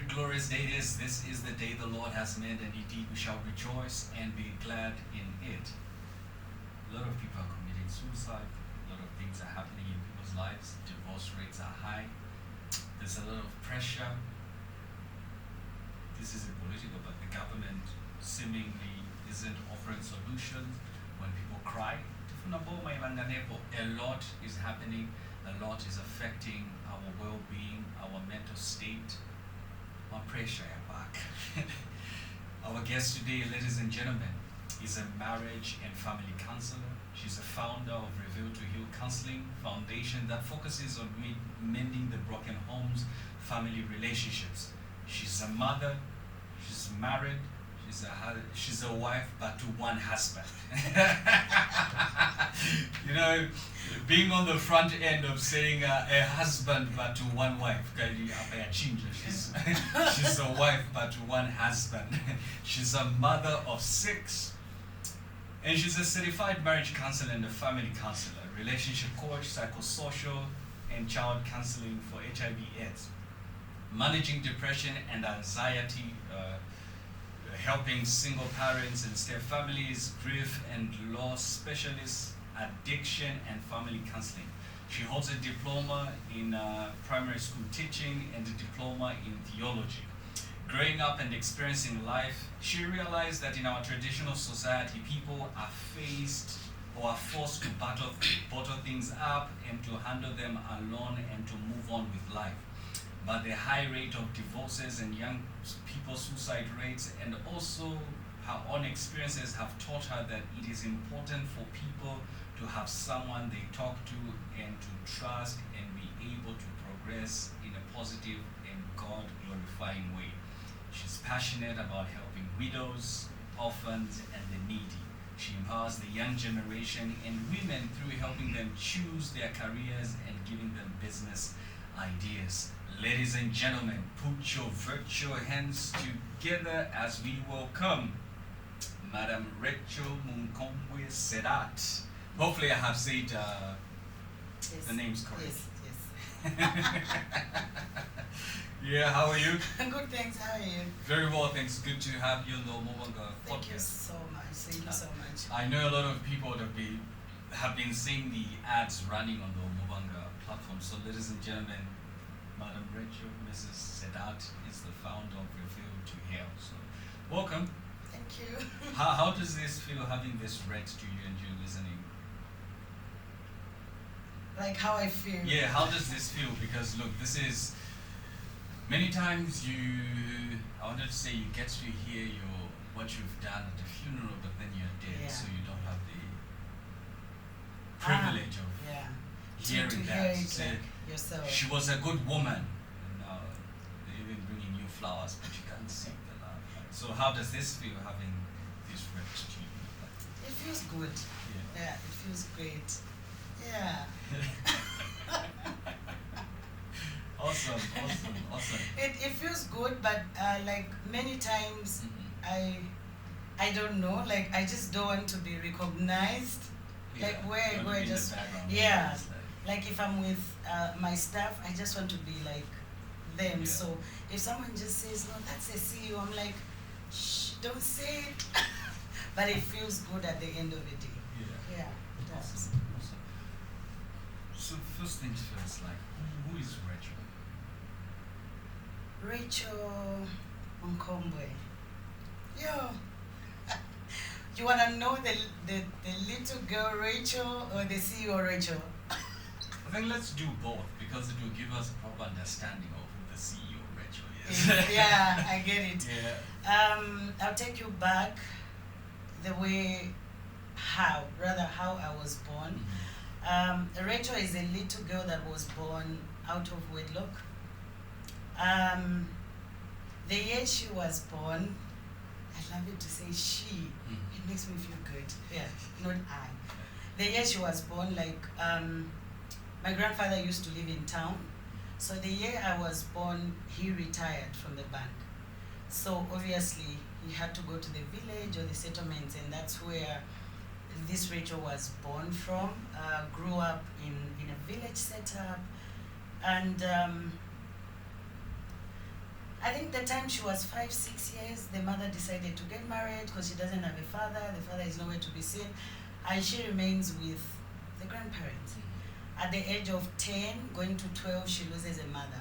great glorious day it is. This is the day the Lord has made, and indeed we shall rejoice and be glad in it. A lot of people are committing suicide. A lot of things are happening in people's lives. Divorce rates are high. There's a lot of pressure. This isn't political, but the government seemingly isn't offering solutions when people cry. A lot is happening. A lot is affecting our well-being, our mental state. My pressure back. Our guest today, ladies and gentlemen, is a marriage and family counselor. She's a founder of Reveal to Heal Counseling Foundation that focuses on mending the broken homes, family relationships. She's a mother, she's married, she's a wife, but to one husband. You know, being on the front end of saying a husband, but to one wife. She's a wife, but to one husband. She's a mother of 6. And she's a certified marriage counselor and a family counselor, relationship coach, psychosocial, and child counseling for HIV/AIDS. Managing depression and anxiety, helping single parents and step families, grief and loss specialists, addiction and family counseling. She holds a diploma in primary school teaching and a diploma in theology. Growing up and experiencing life, she realized that in our traditional society, people are faced or are forced to bottle things up and to handle them alone and to move on with life. But the high rate of divorces and young people's suicide rates, and also her own experiences, have taught her that it is important for people to have someone they talk to and to trust and be able to progress in a positive and God-glorifying way. She's passionate about helping widows, orphans, and the needy. She empowers the young generation and women through helping them choose their careers and giving them business ideas. Ladies and gentlemen, put your virtual hands together as we welcome Madam Racheal Munkombwe Seedat. Hopefully I have said the names correct. Yes. Yeah, how are you? Good, thanks. How are you? Very well, thanks. Good to have you on the Umubanga podcast. Thank you so much. Thank you so much. I know a lot of people have been seeing the ads running on the Umubanga platform. So, ladies and gentlemen, Madam Racheal, Mrs. Seedat is the founder of Reveal to Heal. So, welcome. Thank you. How does this feel, having this read to you and you listening? Like how I feel? Yeah, how does this feel? Because look, this is, many times I wanted to say you get to hear what you've done at the funeral, but then you're dead, so you don't have the privilege of hearing that. Hear it like yourself. She was a good woman. And now they're even bringing you flowers, but you can't see the love. So how does this feel, having this read to you? It feels good. Yeah, it feels great. Yeah. Awesome. It feels good, but like many times I don't know, like I just don't want to be recognized. Like where I go, I just like if I'm with my staff, I just want to be like them. So if someone just says, no, that's a CEO, I'm like, shh, don't say it. But it feels good at the end of the day. Yeah, it does. Awesome. So first things first, like who is Racheal? Racheal Munkombwe. Yo. You wanna know the little girl Racheal or the CEO Racheal? I think let's do both, because it will give us a proper understanding of who the CEO Racheal is. Yeah, I get it. Yeah. I'll take you back the way how I was born. Racheal is a little girl that was born out of wedlock. The year she was born, I love it to say she. It makes me feel good. Yeah, not I. The year she was born, like my grandfather used to live in town. So the year I was born, he retired from the bank. So obviously he had to go to the village or the settlements, and that's where this Racheal was born from. Grew up in a village setup, and I think the time she was 5, 6 years, the mother decided to get married because she doesn't have a father. The father is nowhere to be seen, and she remains with the grandparents. At the age of 10, going to 12, she loses a mother.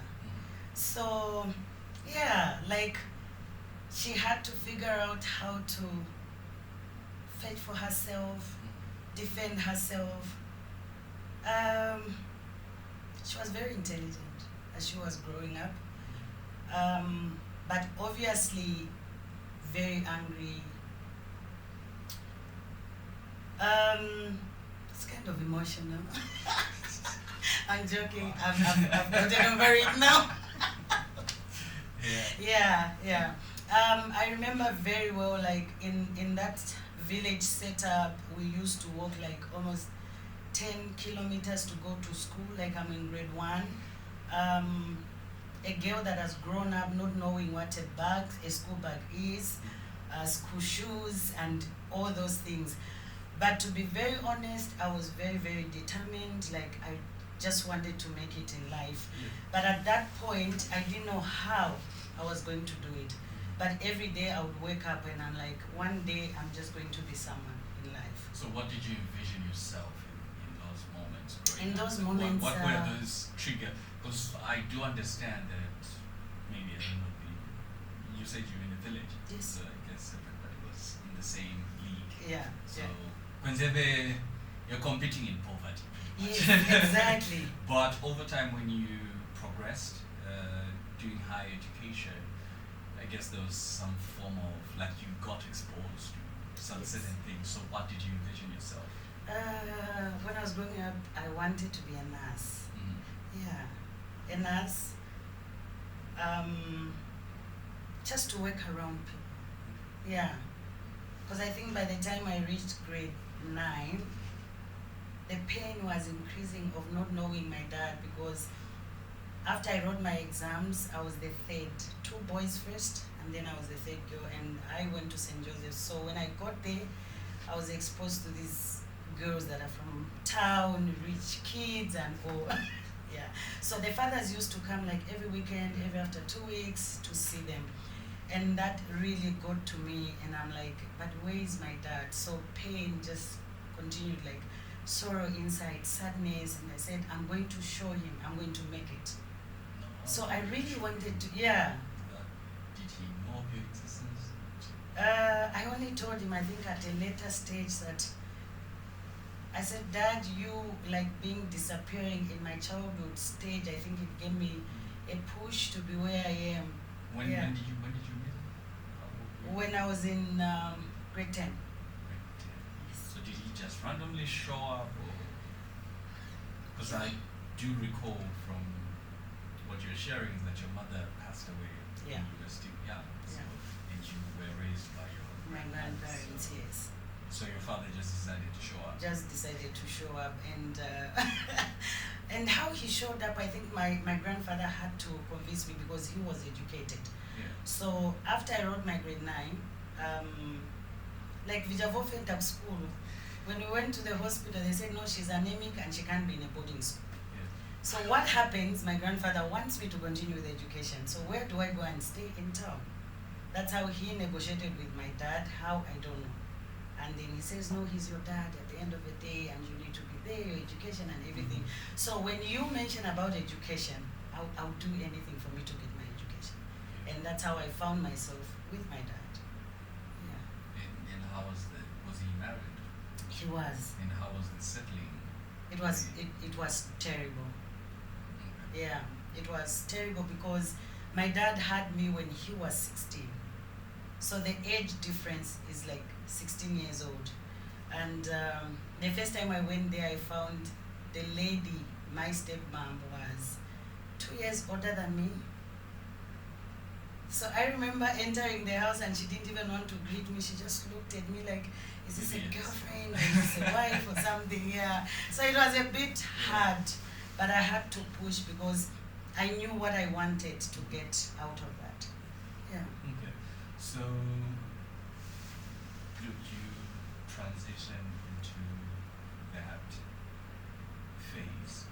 So, yeah, like she had to figure out how to fight for herself, defend herself. She was very intelligent as she was growing up, but obviously very angry. It's kind of emotional. I'm joking. I've gotten over it now. Yeah. I remember very well, like in that village setup, we used to walk like almost 10 kilometers to go to school. Like I'm in grade 1. A girl that has grown up not knowing what a school bag is, school shoes, and all those things. But to be very honest, I was very, very determined. Like I just wanted to make it in life. Yeah. But at that point, I didn't know how I was going to do it. But every day I would wake up and I'm like, one day I'm just going to be someone in life. So what did you envision yourself in those moments? In those Like, moments, what were those triggers? Because I do understand that maybe I don't know. You said you were in a village. Yes. So I guess everybody was in the same league. Yeah. So yeah. you're competing in poverty. Yes, exactly. But over time, when you progressed, doing higher education, I guess there was some form of, like, you got exposed to some Yes. certain things. So what did you envision yourself? When I was growing up, I wanted to be a nurse. Yeah, a nurse. Just to work around people. Yeah, because I think by the time I reached grade 9, the pain was increasing of not knowing my dad, because after I wrote my exams, I was the third. 2 boys first, and then I was the third girl, and I went to St. Joseph's. So when I got there, I was exposed to these girls that are from town, rich kids, and all. Yeah. So the fathers used to come like every weekend, every after 2 weeks to see them. And that really got to me, and I'm like, but where is my dad? So pain just continued, like sorrow inside, sadness, and I said, I'm going to show him, I'm going to make it. No. So I really wanted to, yeah. Did he know of your existence? I only told him, I think at a later stage, that I said, Dad, you like being disappearing in my childhood stage, I think it gave me a push to be where I am. When Yeah. did you meet him? When I was in grade 10. Grade 10. So did he just randomly show up, or? Because I do recall from what you're sharing that your mother passed away Yeah. when you were still young. So, Yeah. and you were raised by your My grandparents, so, yes. So your father just decided to show up. Just decided to show up, and and how he showed up, I think my grandfather had to convince me, because he was educated. Yeah. So after I wrote my grade 9, like Vijavo went up school. When we went to the hospital, they said, no, she's anemic and she can't be in a boarding school. Yeah. So what happens, my grandfather wants me to continue with education. So where do I go and stay in town? That's how he negotiated with my dad, how, I don't know. And then he says, no, he's your dad at the end of the day, and you need to be there, your education and everything. So when you mention about education, I'll do anything for me to get my education. And that's how I found myself with my dad. Yeah. And how was he married? He was. And how was the settling? It was terrible. Okay. Yeah, it was terrible, because my dad had me when he was 16. So the age difference is like 16 years old. And the first time I went there, I found the lady, my stepmom, was 2 years older than me. So I remember entering the house, and she didn't even want to greet me. She just looked at me like, is this a girlfriend or is this a wife or something? Yeah. So it was a bit hard, but I had to push, because I knew what I wanted to get out of that. Yeah. Okay. So you transition into that phase.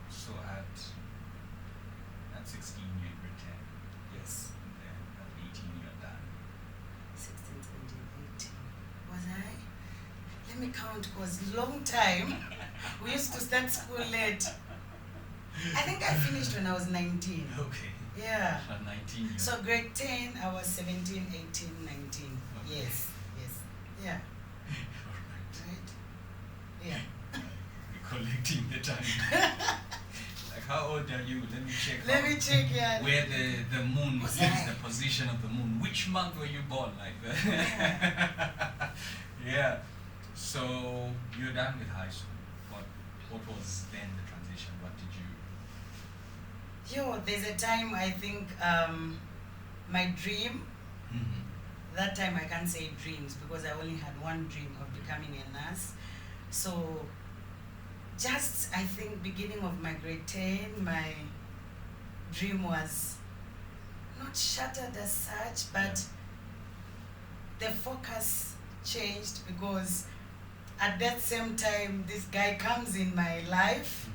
So at 16 you were 10. Yes. And then at 18 you're done. 16, 17, 18. Was I? Let me count, because long time. We used to start school late. I think I finished when I was 19. Okay. Yeah. At 19 years. So grade 10, I was 17, 18, 19. Okay. Yes, yes. Yeah. Alright. Right? Yeah. Recollecting the time. Like, how old are you? Let me check. Let me check, yeah. Where the moon Was is, I? the position of the moon. Which month were you born? Like that. Yeah. Yeah. So you're done with high school. What was then the transition? What did you? Yo, there's a time I think my dream, that time I can't say dreams because I only had one dream of becoming a nurse. So just I think beginning of my grade 10, my dream was not shattered as such, but the focus changed because at that same time this guy comes in my life.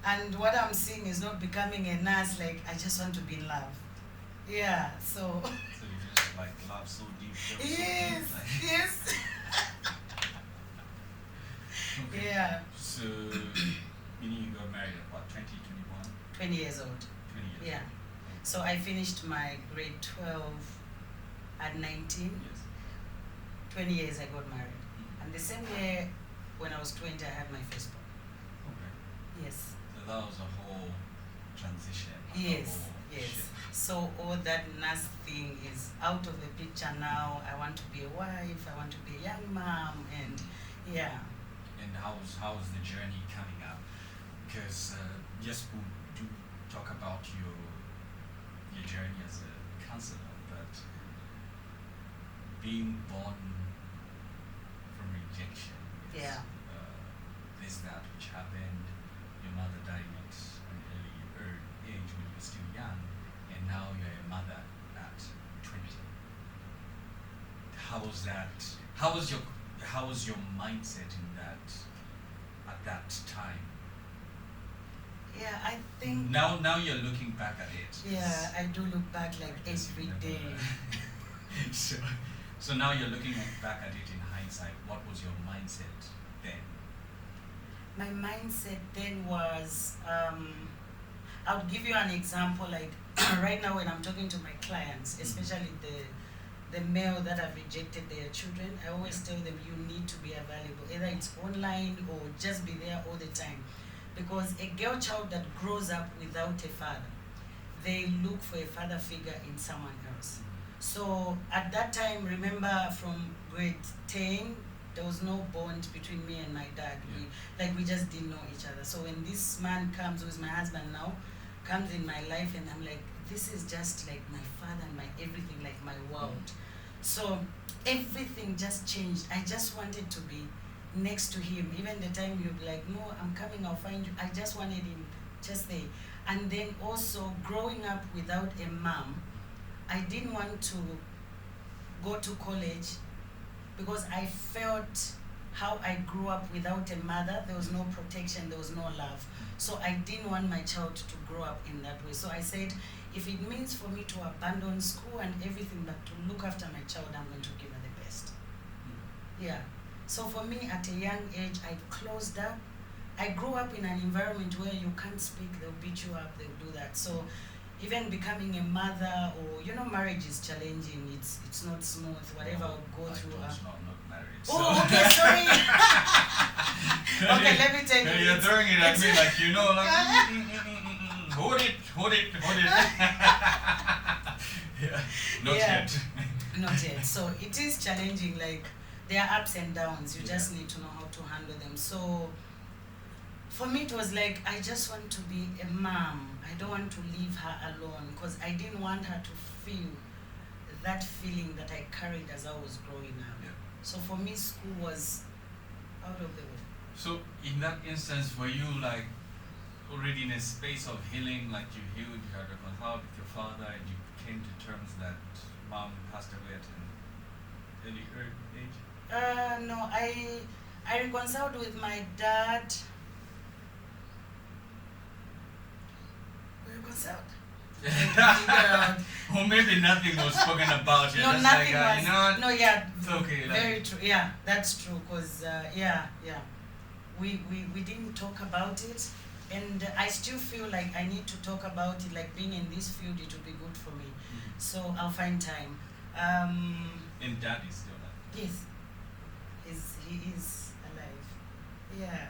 And what I'm seeing is not becoming a nurse, like I just want to be in love. Yeah, so. So you just like love so deep. Yes, so deep, like. yes. Okay. Yeah. So, meaning you got married at what, 20, 21? 20 years old. 20 years. Yeah. So I finished my grade 12 at 19. Yes. 20 years I got married. And the same year when I was 20, I had my first born. Okay. Yes. So that was a whole transition. Yes, whole yes. shift. So all that nurse thing is out of the picture now. I want to be a wife, I want to be a young mom, and yeah. And how's the journey coming up? Because yes, we do talk about your journey as a counselor, but being born from rejection, Yeah. There's that which happened. Your mother died at an early age when you were still young, and now you're a mother at 20. How was that? How was your mindset in that at that time? Yeah, I think. Now you're looking back at it. Yeah, I do look back like Yes, every you never- day. so now you're looking back at it in hindsight. What was your mindset then? My mindset then was, I'll give you an example. Like right now, when I'm talking to my clients, especially the male that have rejected their children, I always tell them you need to be available. Either it's online or just be there all the time. Because a girl child that grows up without a father, they look for a father figure in someone else. So at that time, remember from grade 10, there was no bond between me and my dad. We just didn't know each other. So when this man comes, who is my husband now, comes in my life, and I'm like, this is just like my father and my everything, like my world. So everything just changed. I just wanted to be next to him. Even the time you'd be like, no, I'm coming, I'll find you. I just wanted him just there. And then also growing up without a mom, I didn't want to go to college because I felt how I grew up without a mother. There was no protection, there was no love. So I didn't want my child to grow up in that way. So I said, if it means for me to abandon school and everything, but to look after my child, I'm going to give her the best. Yeah. So for me, at a young age, I closed up. I grew up in an environment where you can't speak, they'll beat you up, they'll do that. So even becoming a mother, or marriage is challenging. It's not smooth. Whatever I'll go through. Not married. Oh, okay, sorry. Okay, let me tell you. You're throwing it at me like like hold it. Yeah, not yet. Not yet. So it is challenging. Like there are ups and downs. You just need to know how to handle them. So for me, it was like I just want to be a mom. I don't want to leave her alone because I didn't want her to feel that feeling that I carried as I was growing up. Yeah. So for me, school was out of the way. So in that instance, were you like already in a space of healing, like you healed, you had reconciled with your father, and you came to terms that mom passed away at an early age? No, I reconciled with my dad. We reconciled. figure out. Or maybe nothing was spoken about. You're No, just nothing like, was. you know what? No, yeah. It's okay. Like, Very true. Yeah, that's true. Cause we didn't talk about it, and I still feel like I need to talk about it. Like being in this field, it would be good for me. So I'll find time. and Dad is still alive. Yes, he is alive. Yeah.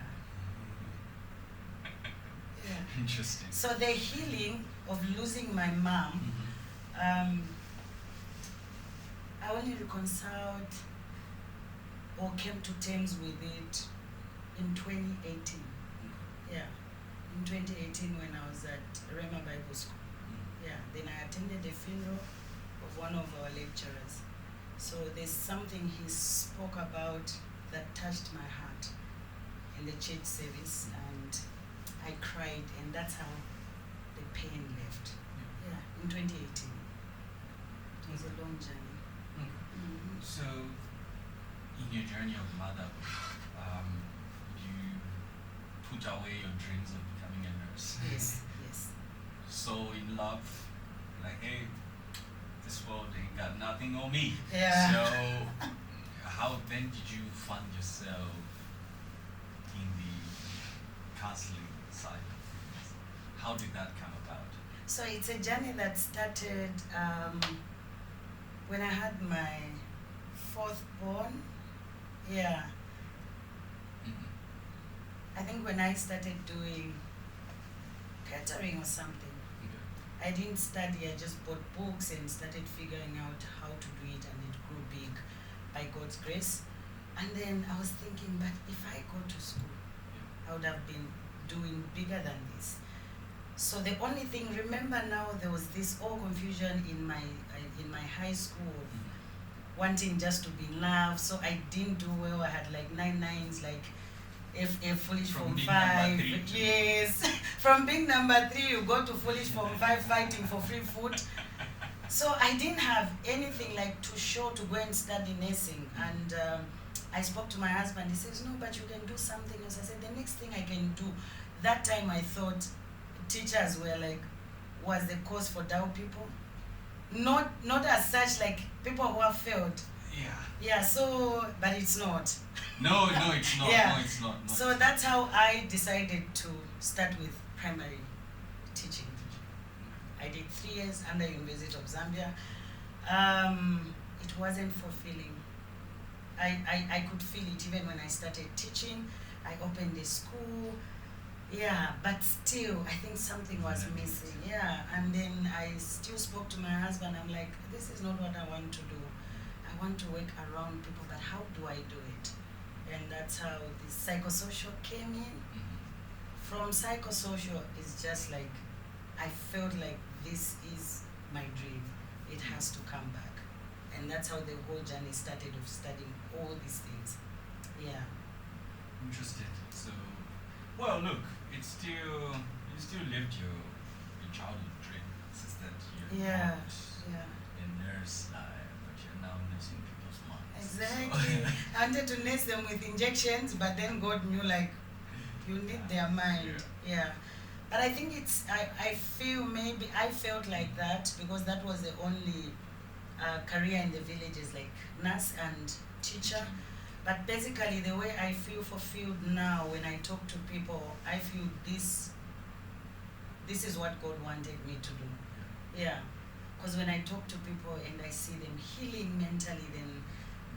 Yeah. Interesting. So the healing of losing my mom, Mhm. I only reconciled or came to terms with it in 2018. Yeah, in 2018 when I was at Rema Bible School. Yeah, then I attended the funeral of one of our lecturers. So there's something he spoke about that touched my heart in the church service, and I cried, and that's how the pain left. Yeah, in 2018. It was a long journey. Mm-hmm. So, in your journey of motherhood, you put away your dreams of becoming a nurse. Yes, yes. So in love, like, hey, this world ain't got nothing on me. Yeah. So, how then did you find yourself in the counseling side of things? How did that come about? So it's a journey that started when I had my fourth born. Yeah. Mhm. I think when I started doing catering or something, I didn't study, I just bought books and started figuring out how to do it, and it grew big by God's grace. And then I was thinking, but if I go to school, I would have been doing bigger than this. So the only thing, remember now, there was this all confusion in my high school, wanting just to be in love. So I didn't do well. I had like 9 9s, like a foolish From form being 5. number 3 to- Yes, from being number 3, you go to foolish form 5, fighting for free food. So I didn't have anything like to show to go and study nursing. And I spoke to my husband. He says, no, but you can do something else. I said, the next thing I can do. That time I thought teachers were like, was the cause for Dao people. Not as such, like people who have failed. Yeah. Yeah, so, but it's not. No, it's not. Yeah. No, it's not. No, So it's that's how I decided to start with primary teaching. I did 3 years under University of Zambia. It wasn't fulfilling. I could feel it even when I started teaching. I opened a school. Yeah, but still, I think something was missing. Yeah, and then I still spoke to my husband. I'm like, this is not what I want to do. I want to work around people, but how do I do it? And that's how the psychosocial came in. From psychosocial, it's just like, I felt like this is my dream. It has to come back. And that's how the whole journey started, of studying all these things. Yeah. Interesting. So, well, look, you still lived your childhood dream. It's just that you're Yeah. not Yeah. a nurse, but you're now nursing people's minds. Exactly. I wanted to nurse them with injections, but then God knew, like, you need their mind. Yeah. But I think I felt like that because that was the only career in the villages, like nurse and teacher. But basically, the way I feel fulfilled now when I talk to people, I feel this is what God wanted me to do. Yeah. Because when I talk to people and I see them healing mentally, then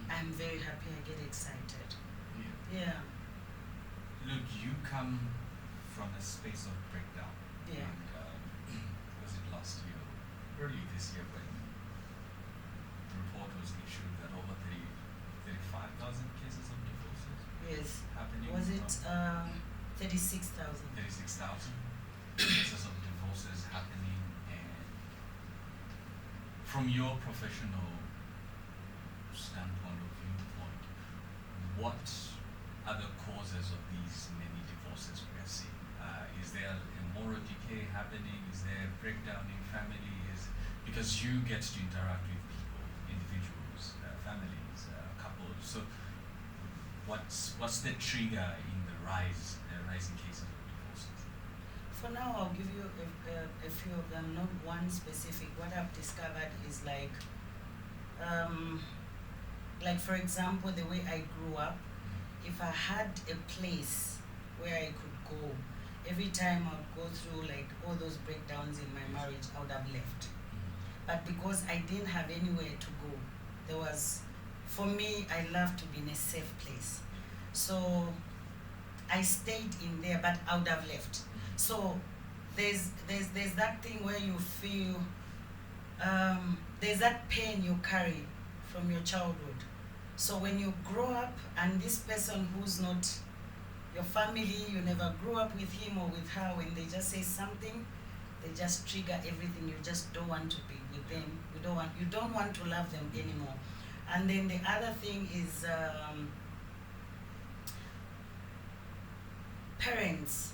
I'm very happy, I get excited. Yeah. Look, you come from a space of breakdown. Yeah. And was it last year, early this year, when the report was issued that over 35,000 cases of divorces Yes. happening? Was it 36,000? 36,000 cases of divorces happening, and from your professional standpoint or viewpoint, what are the causes of these many divorces we are seeing? Is there a moral decay happening? Is there a breakdown in families? Because you get to interact with people, individuals, families, couples. So, what's the trigger in the rising cases of divorces? For now, I'll give you a few of them, not one specific. What I've discovered is like for example, the way I grew up, if I had a place where I could go, every time I would go through like all those breakdowns in my marriage, I would have left. But because I didn't have anywhere to go, for me, I love to be in a safe place. So I stayed in there, but I would have left. So there's that thing where you feel, there's that pain you carry from your childhood. So when you grow up and this person who's not your family, you never grew up with him or with her, when they just say something, they just trigger everything. You just don't want to be with them. You don't want to love them anymore. And then the other thing is parents.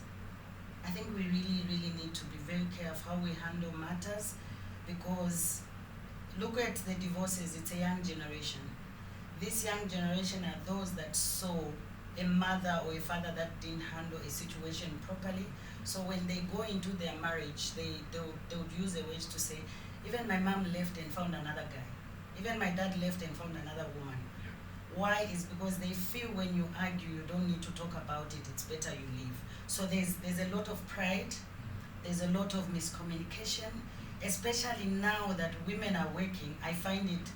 I think we really need to be very careful how we handle matters, because look at the divorces. It's a young generation. This young generation are those that saw a mother or a father that didn't handle a situation properly. So when they go into their marriage, they would use a word to say, even my mom left and found another guy. Even my dad left and found another woman. Yeah. Why? Is because they feel when you argue, you don't need to talk about it. It's better you leave. So there's a lot of pride. There's a lot of miscommunication, especially now that women are working. I find it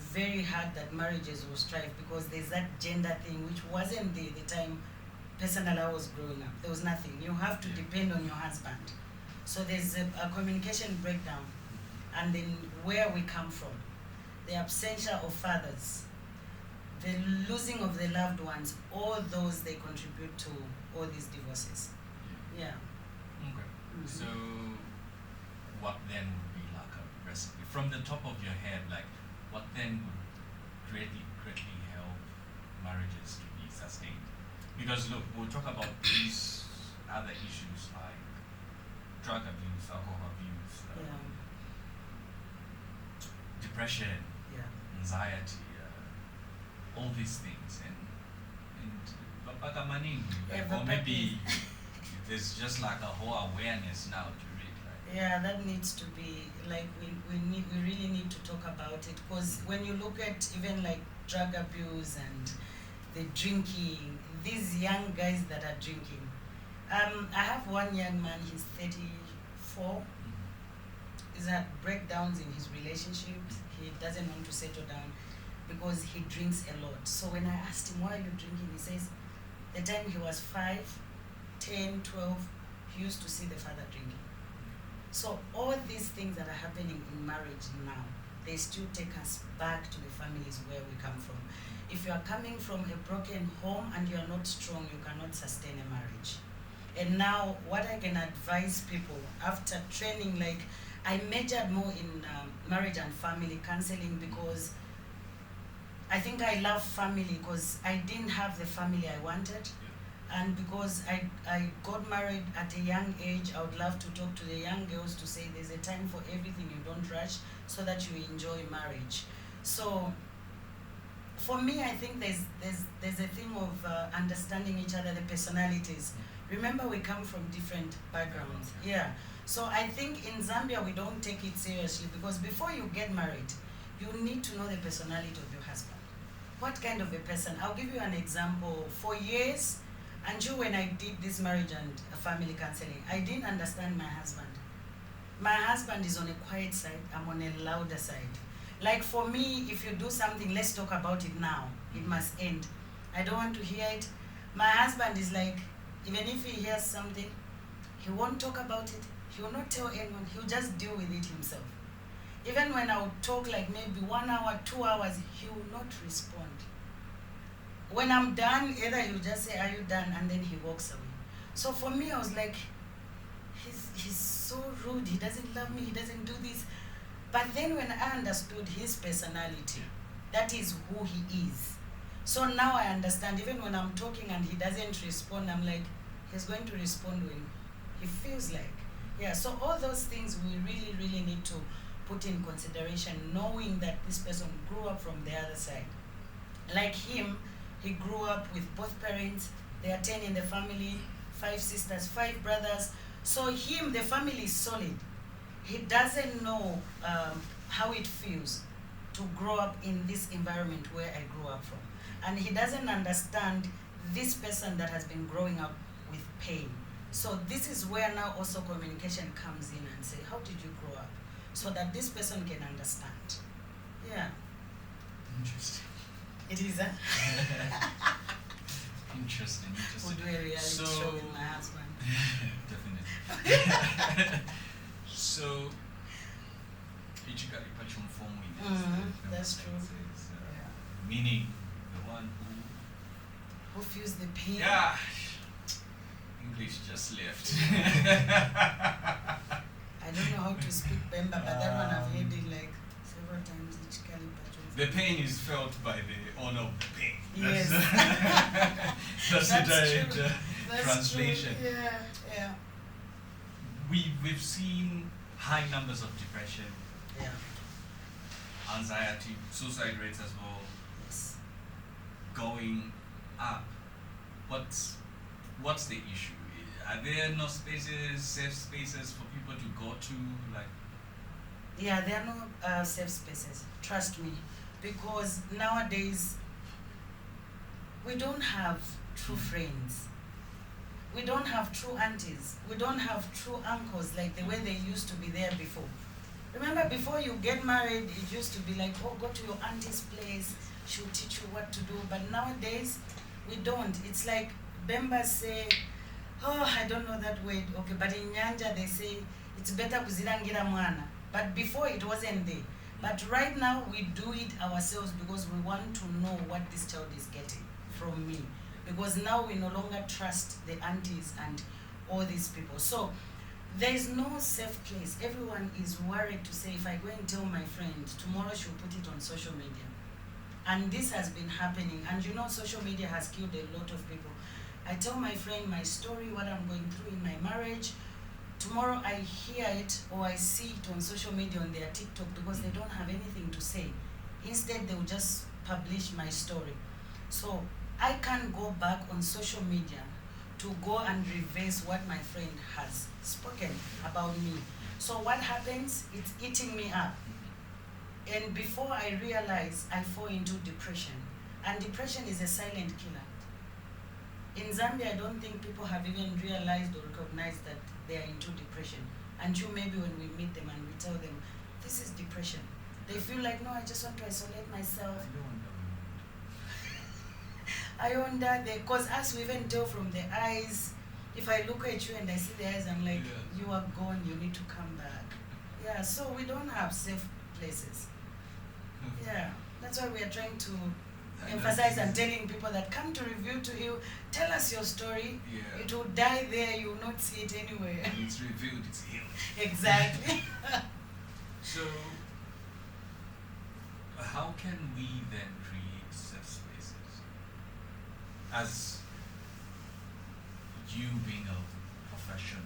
very hard that marriages will strive, because there's that gender thing which wasn't there the time personally I was growing up. There was nothing. You have to depend on your husband. So there's a communication breakdown. And then where we come from, the absentia of fathers, the losing of the loved ones, all those, they contribute to all these divorces. Yeah. Okay. So what then would be like a recipe? From the top of your head, like what then would greatly help marriages to be sustained? Because look, we'll talk about these other issues like drug abuse, alcohol abuse, depression, anxiety, all these things, and or maybe there's just like a whole awareness now to read, right? Yeah, that needs to be like we really need to talk about it, because when you look at even like drug abuse and the drinking, these young guys that are drinking. I have one young man, he's 34. He's had breakdowns in his relationship. He doesn't want to settle down because he drinks a lot. So when I asked him, why are you drinking? He says, the time he was 5, 10, 12, he used to see the father drinking. So all these things that are happening in marriage now, they still take us back to the families where we come from. If you are coming from a broken home and you are not strong, you cannot sustain a marriage. And now what I can advise people after training, like I majored more in marriage and family counseling, because I think I love family because I didn't have the family I wanted. And because I got married at a young age, I would love to talk to the young girls to say there's a time for everything, you don't rush, so that you enjoy marriage. So for me, I think there's a thing of understanding each other, the personalities. Remember, we come from different backgrounds. Yeah. So I think in Zambia, we don't take it seriously, because before you get married, you need to know the personality of your husband. What kind of a person? I'll give you an example. For years, until when I did this marriage and family counseling, I didn't understand my husband. My husband is on a quiet side, I'm on a louder side. Like for me, if you do something, let's talk about it now. It must end. I don't want to hear it. My husband is like, even if he hears something, he won't talk about it. He will not tell anyone. He'll just deal with it himself. Even when I would talk like maybe 1 hour, 2 hours, he will not respond. When I'm done, either he'll just say, are you done? And then he walks away. So for me, I was like, he's so rude. He doesn't love me. He doesn't do this. But then when I understood his personality, that is who he is. So now I understand. Even when I'm talking and he doesn't respond, I'm like, he's going to respond when he feels like. Yeah, so all those things we really need to put in consideration, knowing that this person grew up from the other side. Like him, he grew up with both parents. There are 10 in the family, 5 sisters, 5 brothers. So him, the family is solid. He doesn't know how it feels to grow up in this environment where I grew up from. And he doesn't understand this person that has been growing up with pain. So this is where now also communication comes in and say, how did you grow up? So that this person can understand. Yeah. Interesting. It is, huh? Interesting. We'll do a reality show with my husband. Definitely. So, that's true. Meaning the one who feels the pain. Yeah. English just left. I don't know how to speak Bemba, but that one I've heard it like several times. The pain is felt by the owner of the pain. Yes. That's the direct translation. True. Yeah. We've seen high numbers of depression, anxiety, suicide rates as well, going up. What's the issue? Are there no spaces, safe spaces for people to go to? Yeah, there are no safe spaces. Trust me, because nowadays we don't have true friends. We don't have true aunties. We don't have true uncles like the way they used to be there before. Remember, before you get married, it used to be like, oh, go to your auntie's place. She'll teach you what to do. But nowadays, we don't. It's like Bembas say, oh, I don't know that word. Okay, but in Nyanja, they say, it's better kuzirangira mwana. But before, it wasn't there. But right now, we do it ourselves because we want to know what this child is getting from me. Because now we no longer trust the aunties and all these people. So there is no safe place. Everyone is worried to say, if I go and tell my friend, tomorrow she'll put it on social media. And this has been happening. And you know, social media has killed a lot of people. I tell my friend my story, what I'm going through in my marriage. Tomorrow I hear it or I see it on social media on their TikTok because they don't have anything to say. Instead, they'll just publish my story. So I can't go back on social media to go and reverse what my friend has spoken about me. So what happens? It's eating me up. And before I realize, I fall into depression. And depression is a silent killer. In Zambia, I don't think people have even realized or recognized that they are into depression. Until maybe when we meet them and we tell them, this is depression. They feel like, no, I just want to isolate myself. I wonder, because us, we even tell from the eyes. If I look at you and I see the eyes, I'm like, you are gone, you need to come back. Yeah, so we don't have safe places. Yeah, that's why we are trying to emphasize and telling people that come to Review to Heal, tell us your story. Yeah. It will die there, you will not see it anywhere. And it's revealed, it's healed. Exactly. So, how can we then create safe spaces? As you being a professional,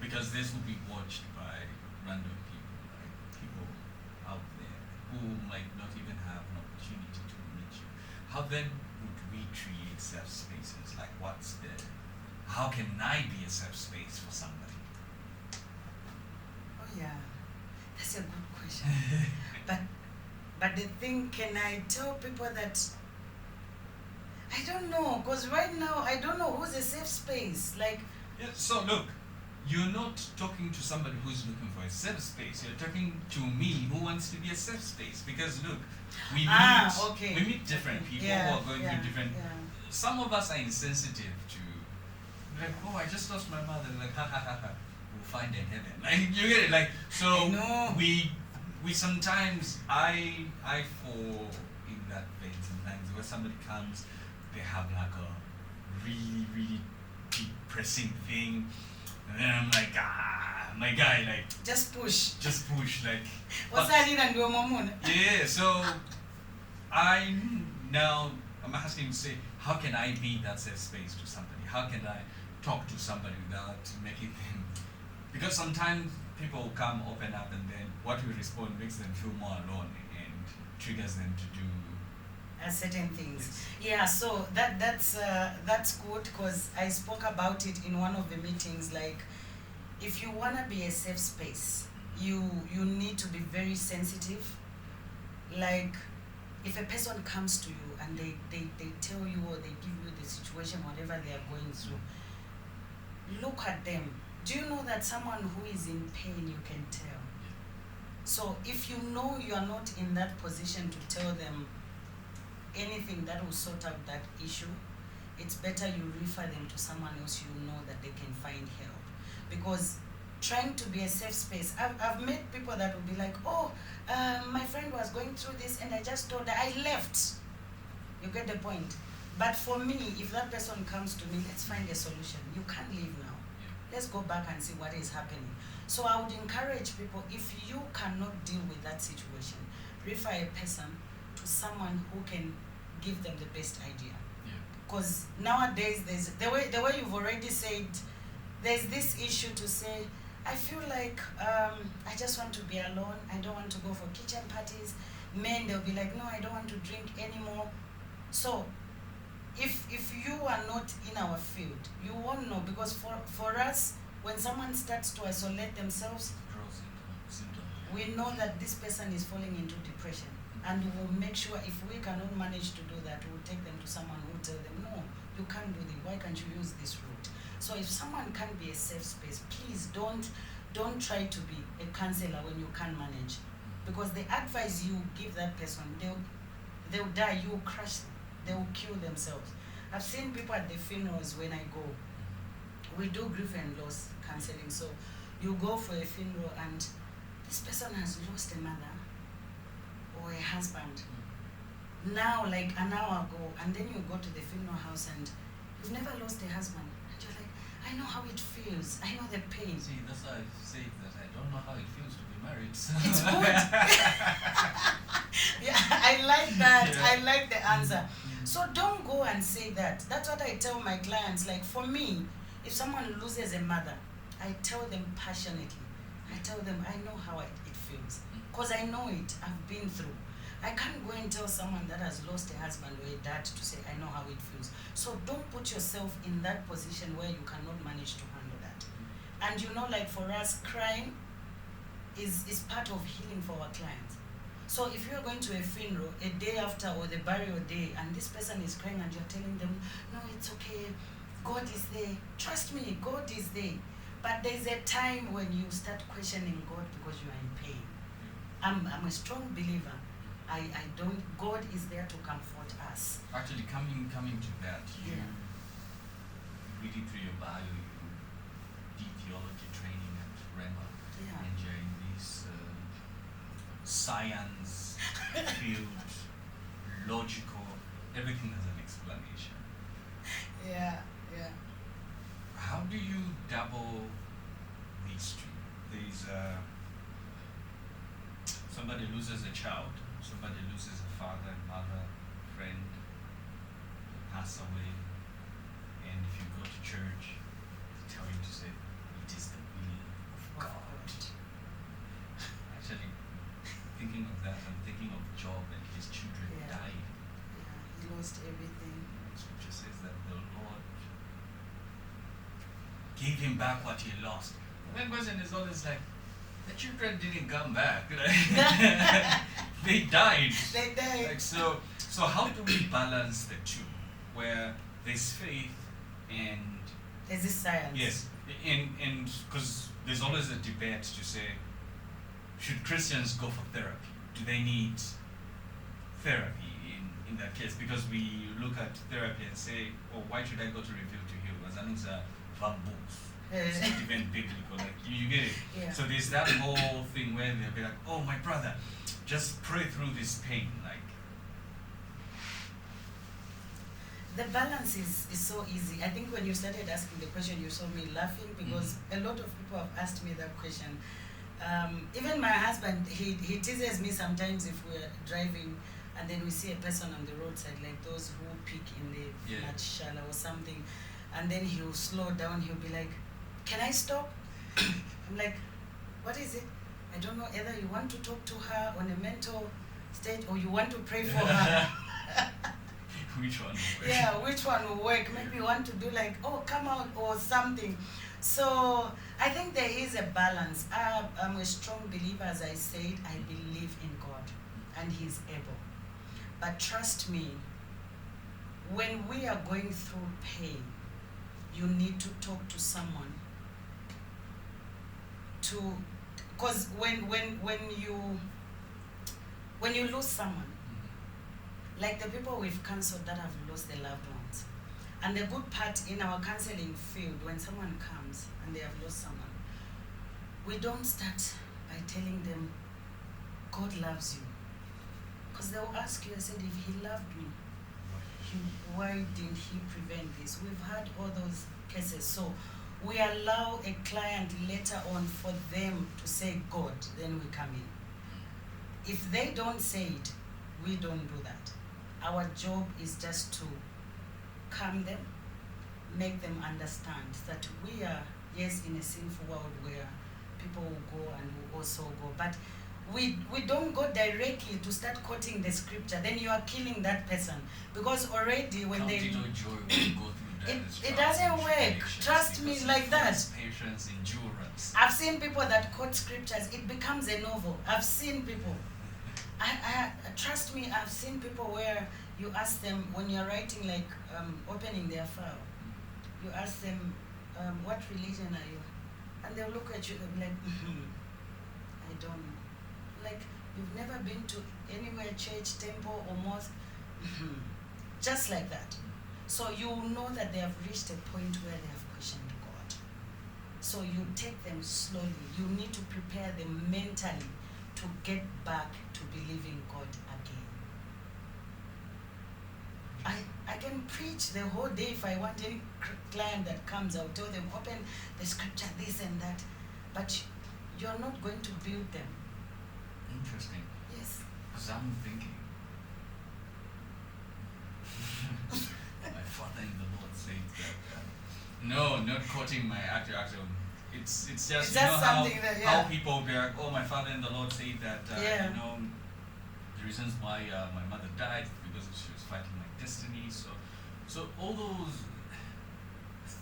because this will be watched by random people, people out there who might not even have an opportunity to meet you. How then would we create safe spaces? How can I be a safe space for somebody? Oh yeah, that's a good question. But the thing, can I tell people that, I don't know, because right now I don't know who's a safe space. So look, you're not talking to somebody who's looking for a safe space. You're talking to me who wants to be a safe space. Because look, we meet different people who are going through different. Some of us are insensitive to, oh, I just lost my mother. Ha ha ha ha. We'll find her in heaven. You get it? So we sometimes I fall in that vein sometimes where somebody comes, they have a really, really depressing thing. And then I'm like, my guy, just push. What's that in and do, Mamuna? Yeah, so I'm asking to say, how can I be that safe space to somebody? How can I talk to somebody without making them? Because sometimes people come, open up, and then what we respond makes them feel more alone and triggers them to do certain things. Yes. Yeah, so that's good because I spoke about it in one of the meetings. Like, if you wanna be a safe space, you need to be very sensitive. Like, if a person comes to you and they tell you or they give you the situation, whatever they are going through, look at them. Do you know that someone who is in pain, you can tell? So if you know you are not in that position to tell them anything that will sort out that issue, it's better you refer them to someone else you know that they can find help. Because trying to be a safe space, I've met people that will be like, oh, my friend was going through this and I just told her, I left. You get the point? But for me, if that person comes to me, let's find a solution. You can't leave now. Let's go back and see what is happening. So I would encourage people, if you cannot deal with that situation, refer a person to someone who can give them the best idea. Because nowadays, there's the way you've already said, there's this issue to say, I feel like I just want to be alone. I don't want to go for kitchen parties. Men, they'll be like, no, I don't want to drink anymore. So if you are not in our field, you won't know. Because for us, when someone starts to isolate themselves, we know that this person is falling into depression. And we'll make sure, if we cannot manage to do that, we'll take them to someone who will tell them, no, you can't do this. Why can't you use this route? So if someone can't be a safe space, please don't try to be a counselor when you can't manage. Because the advice you give that person, they'll die, you'll crush them. They will kill themselves. I've seen people at the funerals when I go. We do grief and loss counseling. So you go for a funeral and this person has lost a mother or a husband. Now, like an hour ago, and then you go to the funeral house and you've never lost a husband. And you're like, I know how it feels. I know the pain. See, that's why I say that I don't know how it feels to be married. So. It's good. Yeah, I like that. Yeah. I like the answer. So don't go and say that. That's what I tell my clients. Like, for me, if someone loses a mother, I tell them passionately. I tell them I know how it feels. Because I know it. I've been through. I can't go and tell someone that has lost a husband or a dad to say I know how it feels. So don't put yourself in that position where you cannot manage to handle that. And you know, like for us, crying is part of healing for our clients. So if you're going to a funeral a day after or the burial day and this person is crying and you're telling them, no, it's okay, God is there. Trust me, God is there. But there's a time when you start questioning God because you are in pain. I'm a strong believer. God is there to comfort us. Actually, coming to that, you reading through your bio, you did theology training at Rema, and you're in this science field, logical, everything has an explanation. Yeah. How do you double these two? There's somebody loses a child, somebody loses a father, mother, friend, pass away, and if you go to church, they tell you to say, it is the will of God. Actually, thinking of that, I'm thinking of Job and his children died. Yeah, he lost everything. Scripture says that the Lord gave him back what he lost. The question is always like, the children didn't come back, right? They died. They died. Like so how do we balance the two, where there's faith and there's this science? Yes, and because there's always a debate to say, should Christians go for therapy? Do they need therapy in that case? Because we look at therapy and say, oh, why should I go to Reveal to Heal? Because that means van books. It's not even biblical, like you get it. Yeah. So there's that whole thing where they'll be like, oh, my brother, just pray through this pain. Like, the balance is so easy. I think when you started asking the question, you saw me laughing because a lot of people have asked me that question. Even my husband, he teases me sometimes if we're driving and then we see a person on the roadside, like those who pick in the Racheal or something, and then he'll slow down, he'll be like, can I stop? I'm like, what is it? I don't know, either you want to talk to her on a mental state or you want to pray for her. Which one will work? Yeah, which one will work? Maybe you want to do like, oh, come out or something. So I think there is a balance. I'm a strong believer, as I said. I believe in God, and He's able. But trust me, when we are going through pain, you need to talk to someone. Because when you lose someone, like the people we've counseled that have lost their loved ones, and the good part in our counseling field, when someone comes and they have lost someone, we don't start by telling them God loves you, because they'll ask you, I said, if He loved me, why didn't He prevent this? We've had all those cases. So we allow a client later on for them to say God, then we come in. If they don't say it, we don't do that. Our job is just to calm them, make them understand that we are, yes, in a sinful world where people will go and will also go, but we don't go directly to start quoting the scripture. Then you are killing that person, because already when they joy when you go through that, it doesn't work. Trust me, like that. Patience, endurance. I've seen people that quote scriptures. It becomes a novel. I've seen people. I trust me. I've seen people where you ask them when you're writing, like opening their file. You ask them, what religion are you? And they'll look at you. They'll be like, I don't know. Like, you've never been to anywhere, church, temple, or mosque. Just like that. So you know that they have reached a point where they have questioned God. So you take them slowly. You need to prepare them mentally to get back to believing God again. I can preach the whole day if I want any client that comes. I'll tell them, open the scripture, this and that. But you're not going to build them. Interesting. Yes. Because I'm thinking, my father in the Lord said that. No, not quoting my actual. It's just, it's you know just how, something that, how people be like, oh, my father in the Lord said that, you know, the reasons why my mother died because she was fighting my destiny. So all those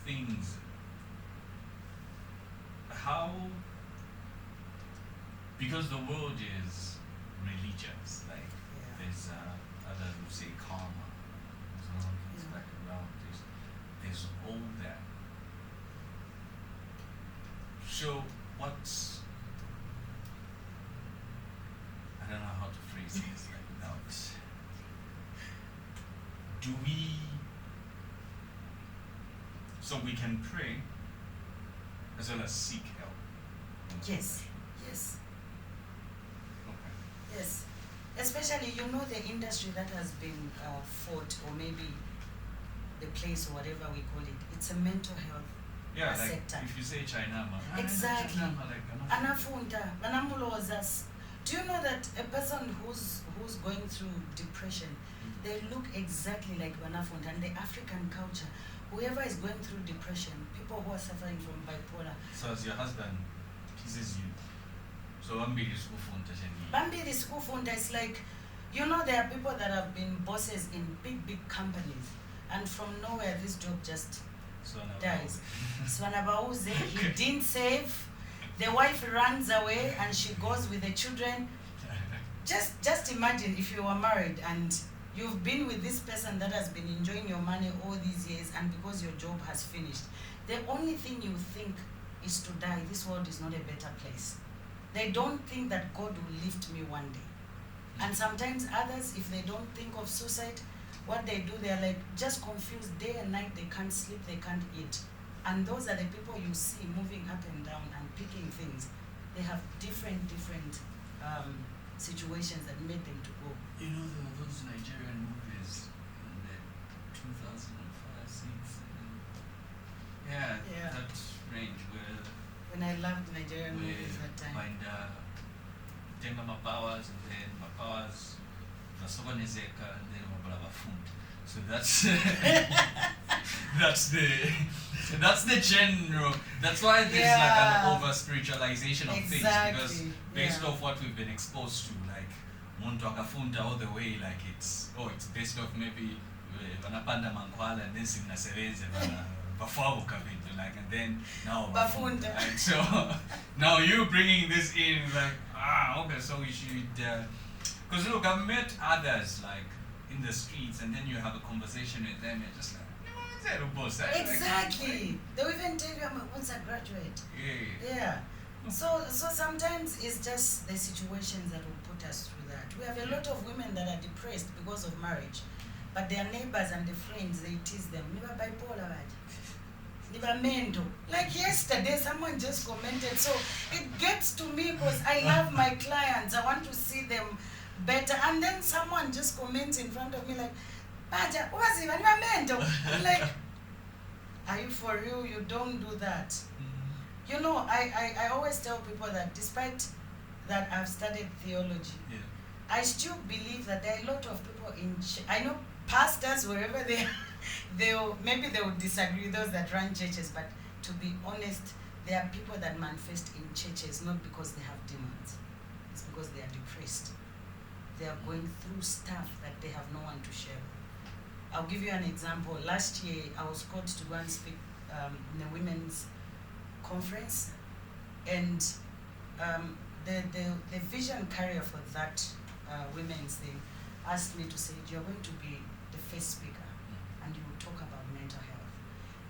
things, how, because the world is religious, like there's others who say karma, there's all things back around, there's all that. So what's, I don't know how to phrase this like without, do we, so we can pray as well as seek help? Yes, yes. Okay. Yes, especially the industry that has been fought, or maybe the place or whatever we call it. It's a mental health sector. If you say China, exactly. Like, Anafunda, anamulozas. Do you know that a person who's going through depression, they look exactly like Wanafunda, and the African culture. Whoever is going through depression, people who are suffering from bipolar. So as your husband teases you, so Bambiri Skufunda, it's like, there are people that have been bosses in big companies, and from nowhere this job just dies. Swanabauze, he didn't save, the wife runs away and she goes with the children. Just imagine if you were married and you've been with this person that has been enjoying your money all these years, and because your job has finished, the only thing you think is to die. This world is not a better place. They don't think that God will lift me one day. And sometimes others, if they don't think of suicide, what they do, they're like just confused day and night. They can't sleep, they can't eat. And those are the people you see moving up and down and picking things. They have different situations that made them to go. There were those Nigerian movies in the 2005, 6, that range where when I loved Nigerian movies that time. Find Tenga Mapowers, and then Mapowers, Vasobanezeka, and then Mabalabafund. So that's the general. That's why there's like an over spiritualization of things, because based off what we've been exposed to, like muntu akafunda all the way like it's based off maybe vanapanda mankhwala and then simnasebenze bafabuka vintu like, and then now Bafunda. like, so now you bringing this in like okay, so we should because look, I've met others like in the streets and then you have a conversation with them and just like exactly. They'll even tell you I'm once a graduate. Yeah. So sometimes it's just the situations that will put us through that. We have a lot of women that are depressed because of marriage, but their neighbors and their friends, they tease them. Niba bipolar, niba mendo. Like yesterday, someone just commented. So it gets to me because I love my clients. I want to see them better. And then someone just comments in front of me like, Baja, I'm like, are you for real? You don't do that. You know, I always tell people that despite that I've studied theology, I still believe that there are a lot of people I know pastors, wherever they are, maybe they will disagree with those that run churches, but to be honest, there are people that manifest in churches not because they have demons. It's because they are depressed. They are going through stuff that they have no one to share with. I'll give you an example. Last year, I was called to go and speak in a women's conference, and the vision carrier for that women's thing asked me to say, you're going to be the first speaker, and you will talk about mental health.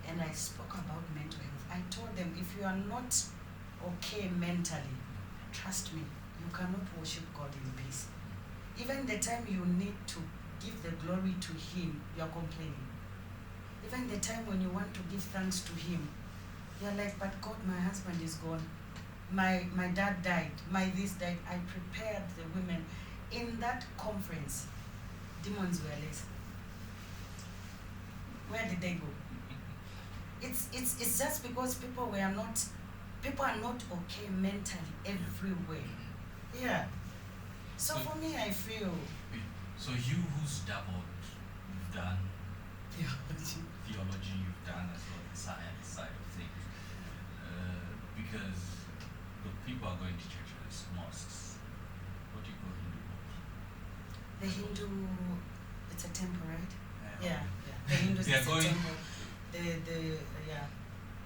And I spoke about mental health. I told them, if you are not okay mentally, trust me, you cannot worship God in peace. Even the time you need to give the glory to Him, you're complaining. Even the time when you want to give thanks to Him, you're like, but God, my husband is gone. My dad died. My this died. I prepared the women. In that conference, demons were less. Where did they go? It's just because people are not okay mentally everywhere. Yeah. So for me, I feel. So you who's doubled, you've done theology, you've done as well the science side of things, because the people are going to churches, mosques. What do you call Hindu mosques? The Hindu, it's a temple, right? Yeah. The Hindus They are is going- a temple. The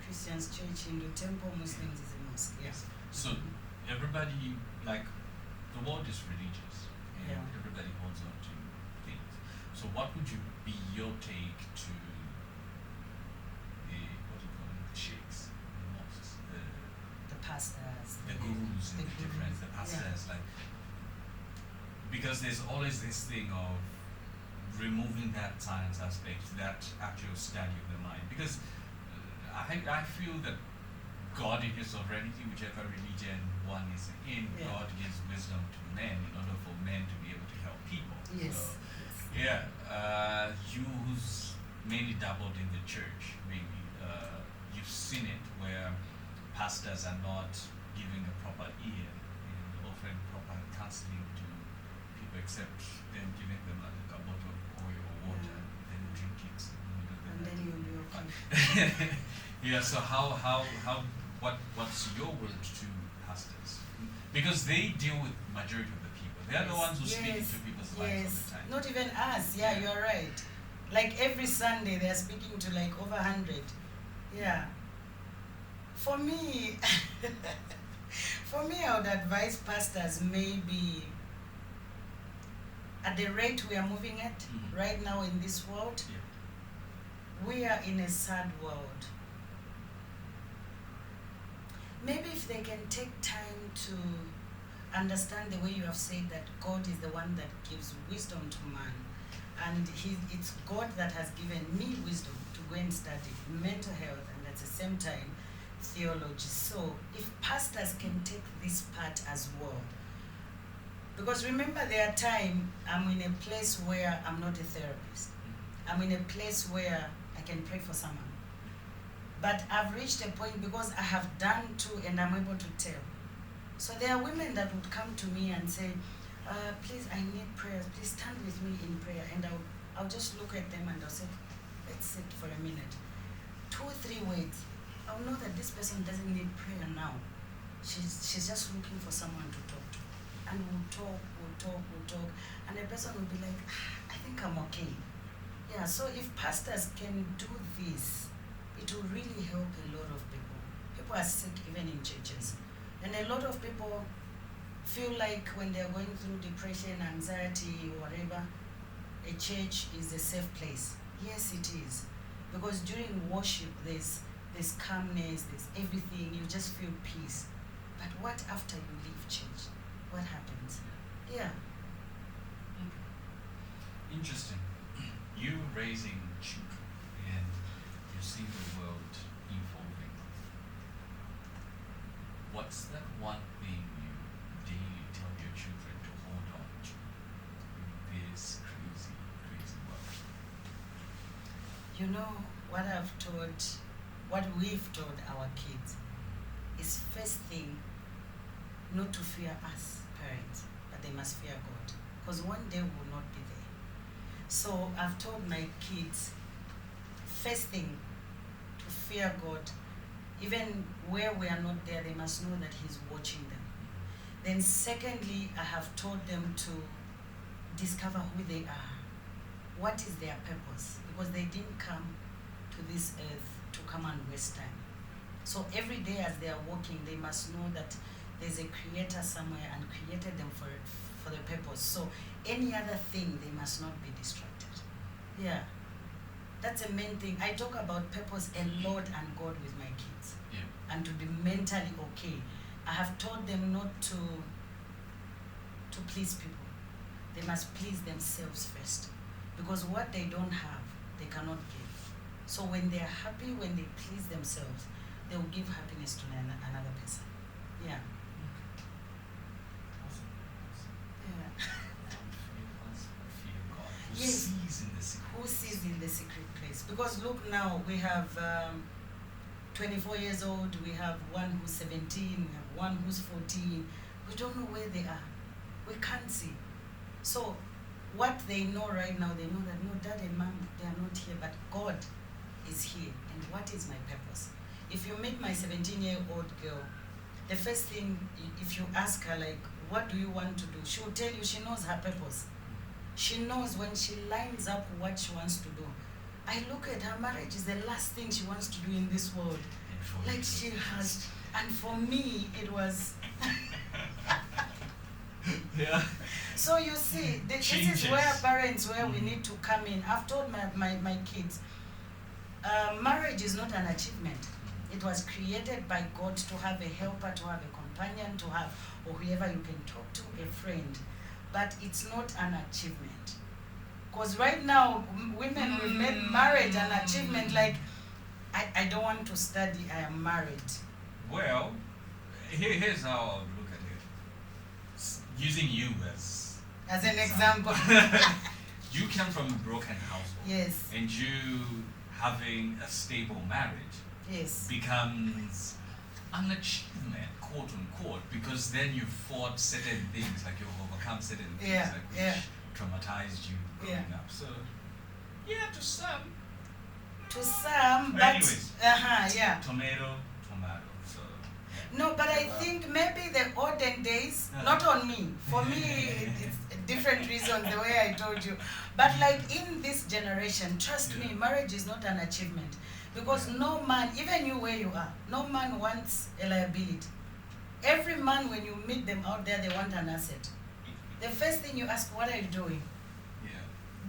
Christians church, Hindu temple, Muslims is a mosque. Yes. So everybody, like, the world is religious, and Yeah. everybody holds on to things. So what would you be your take to the, what do you call them, the sheikhs, the mosques, The pastors. the gurus and the difference, the pastors, like, because there's always this thing of removing that science aspect, that actual study of the mind, because I feel that God in His sovereignty, whichever religion one is in, God gives wisdom to men in order for men to be able to help people. Yes. So, you who's mainly dabbled in the church, maybe you've seen it where pastors are not giving a proper ear and offering proper counseling to people, except them giving them like a bottle of oil or water, then drink it. And then you'll be okay. Yeah. So what's your word to pastors? Because they deal with majority of the people. They are the ones who speak into people's lives all the time. Not even us. Yeah, you're right. Like every Sunday, they're speaking to like over 100. Yeah. For me, I would advise pastors maybe at the rate we are moving at right now in this world, we are in a sad world. Maybe if they can take time to understand the way you have said that God is the one that gives wisdom to man, and it's God that has given me wisdom to go and study mental health and at the same time theology. So if pastors can take this part as well, because remember there are times I'm in a place where I'm not a therapist. I'm in a place where I can pray for someone. But I've reached a point because I have done too and I'm able to tell. So there are women that would come to me and say, please, I need prayers. Please stand with me in prayer. And I'll just look at them and I'll say, let's sit for a minute. 2 or 3 words. I'll know that this person doesn't need prayer now. She's just looking for someone to talk to. and we'll talk, and the person will be like, I think I'm okay. Yeah, so if pastors can do this, it will really help a lot of people. People are sick even in churches. And a lot of people feel like when they're going through depression, anxiety, whatever, a church is a safe place. Yes, it is. Because during worship, there's calmness, there's everything, you just feel peace. But what after you leave church? What happens? Yeah. Interesting. You raising children and you see the world evolving. What's that one thing you daily tell your children to hold on to in this crazy, crazy world? You know, what we've taught our kids is first thing, not to fear us parents, but they must fear God. Because one day we will not be there. So I've told my kids, first thing, to fear God. Even where we are not there, they must know that He's watching them. Then secondly, I have taught them to discover who they are. What is their purpose? Because they didn't come to this earth to come and waste time. So every day as they are walking, they must know that there's a creator somewhere and created them for the purpose. So any other thing, they must not be distracted. Yeah. That's the main thing. I talk about purpose a lot and God with my kids. Yeah. And to be mentally okay. I have taught them not to please people. They must please themselves first. Because what they don't have, they cannot give. So when they are happy, when they please themselves, they will give happiness to another person. Yeah. Awesome. Yeah. Fear God. Who Yes. sees in the secret. Who sees in the secret place? Because look now, we have 24 years old, we have one who's 17, we have one who's 14. We don't know where they are. We can't see. So what they know right now, they know that no, dad and mom, they are not here, but God is here. And what is my purpose? If you meet my 17-year-old girl, the first thing, if you ask her, like, what do you want to do? She will tell you she knows her purpose. She knows when she lines up what she wants to do. I look at her marriage is the last thing she wants to do in this world. Like she has, and for me, it was... Yeah. So you see, this is where parents, where we need to come in. I've told my kids, marriage is not an achievement. It was created by God to have a helper, to have a companion, to have, or whoever you can talk to, a friend. But it's not an achievement. Because right now, women, we've made marriage an achievement. Like, I don't want to study, I am married. Well, here's how I would look at it. Using you as an example. You come from a broken household. Yes. And you having a stable marriage. Yes. Becomes an achievement, quote unquote, because then you fought certain things, like you've overcome certain things, which traumatized you growing up. So, yeah, to some. To some, but anyways, yeah. Tomato. So. Yeah. No, but I think maybe the olden days, not on me. For me, it's different reasons, the way I told you. But like in this generation, trust me, marriage is not an achievement. Because no man, even you where you are, no man wants a liability. Every man, when you meet them out there, they want an asset. The first thing you ask, what are you doing? Yeah.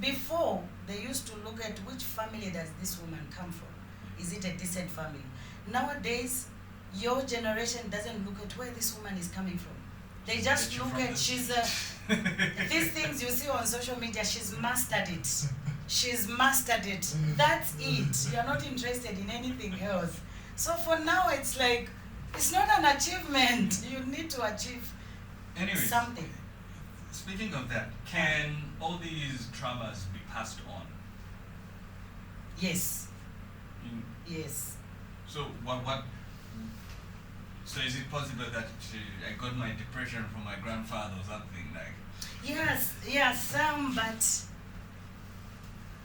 Before, they used to look at which family does this woman come from. Is it a decent family? Nowadays, your generation doesn't look at where this woman is coming from. They just look at, she's these things you see on social media, she's mastered it. She's mastered it. That's it. You're not interested in anything else. So for now, it's like, it's not an achievement. You need to achieve something. Speaking of that, can all these traumas be passed on? Yes. Yes. So what? So is it possible that I got my depression from my grandfather or something like? Yes, some, but.